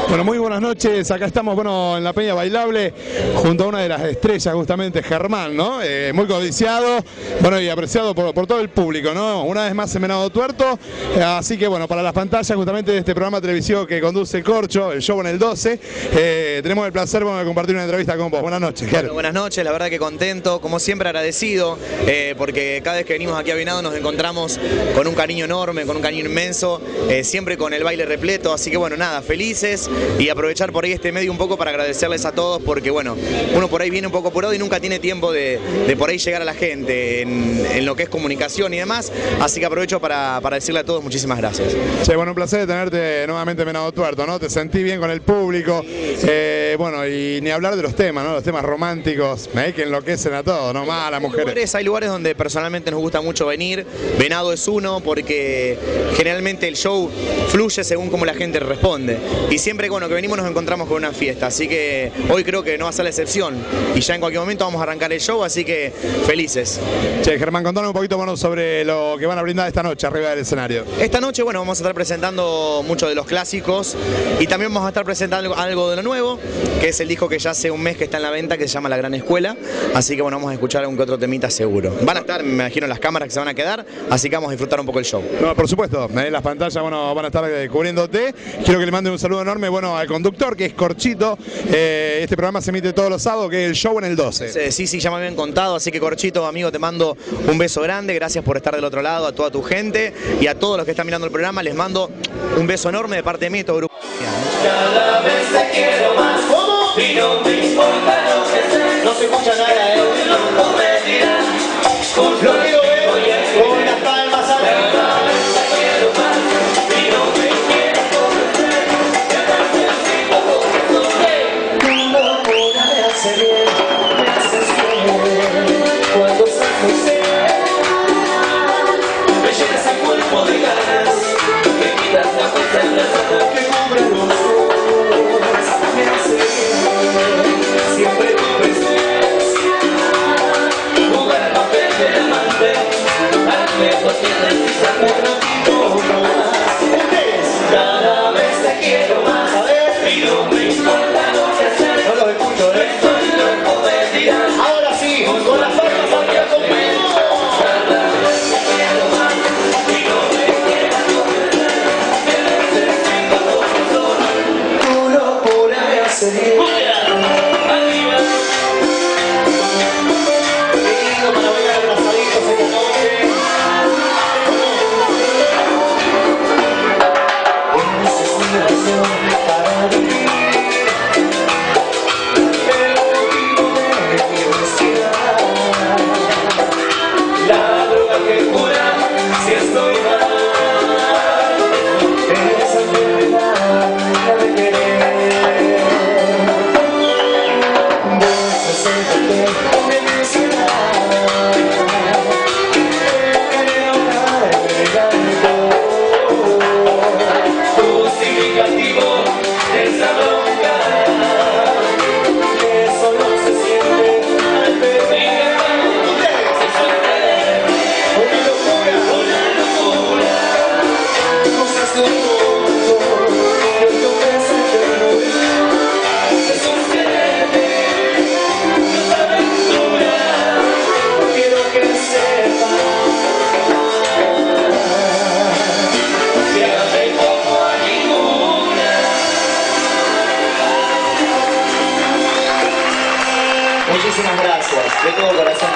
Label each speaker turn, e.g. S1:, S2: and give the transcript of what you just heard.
S1: Bueno, muy buenas noches. Acá estamos, bueno, en la Peña Bailable, junto a una de las estrellas, justamente, Germán, ¿no? Muy codiciado, bueno, y apreciado por todo el público, ¿no? Una vez más en Venado Tuerto. Así que, bueno, para las pantallas, justamente, de este programa televisivo que conduce Corcho, el show en el 12, tenemos el placer, bueno, de compartir una entrevista con vos. Buenas noches, Ger.
S2: Bueno, buenas noches, la verdad que contento, como siempre agradecido, porque cada vez que venimos aquí a Venado nos encontramos con un cariño enorme, con un cariño inmenso, siempre con el baile repleto, así que bueno, nada, felices y aprovechar por ahí este medio un poco para agradecerles a todos, porque bueno, uno por ahí viene un poco apurado y nunca tiene tiempo de por ahí llegar a la gente en lo que es comunicación y demás, así que aprovecho para decirle a todos muchísimas gracias.
S1: Che, bueno, un placer tenerte nuevamente en Venado Tuerto, ¿no? Te sentí bien con el público, bueno, y ni hablar de los temas, ¿no? Los temas románticos, que enloquecen a todos, ¿no? Más a las mujeres.
S2: Hay lugares donde personalmente nos gusta mucho venir, Venado es uno, porque generalmente el show fluye según cómo la gente responde, y siempre bueno, que venimos nos encontramos con una fiesta, así que hoy creo que no va a ser la excepción, y ya en cualquier momento vamos a arrancar el show, así que felices.
S1: Che, Germán, contanos un poquito, bueno, sobre lo que van a brindar esta noche arriba del escenario.
S2: Esta noche, bueno, vamos a estar presentando muchos de los clásicos, y también vamos a estar presentando algo de lo nuevo, que es el disco que ya hace un mes que está en la venta, que se llama La Gran Escuela, así que bueno, vamos a escuchar algún que otro temita seguro. Van a estar, me imagino, las cámaras que se van a quedar, así que vamos a disfrutar un poco el show.
S1: No, por supuesto, las pantallas, bueno, van a estar cubriéndote. Quiero que le mande un saludo enorme, bueno, al conductor, que es Corchito. Este programa se emite todos los sábados, que es el show en el 12.
S2: Sí, ya me habían contado, así que Corchito, amigo, te mando un beso grande, gracias por estar del otro lado, a toda tu gente y a todos los que están mirando el programa, les mando un beso enorme de parte de mí y todo el grupo.
S3: Cada vez te quiero más, ¿cómo? Y no me importa lo que sea. No se escucha nada, no me dirás. Lo quiero ver con las palmas arriba. Cada vez te quiero más, y no me quieres convencer. Que te necesito como soy. Tu locura me hace bien, me haces bien. Cuando salgo me llenas el cuerpo de ganas. Me quitas la concentración que cubre los ojos. Me hace bien, siempre tu presencia. Muchísimas gracias, de todo corazón.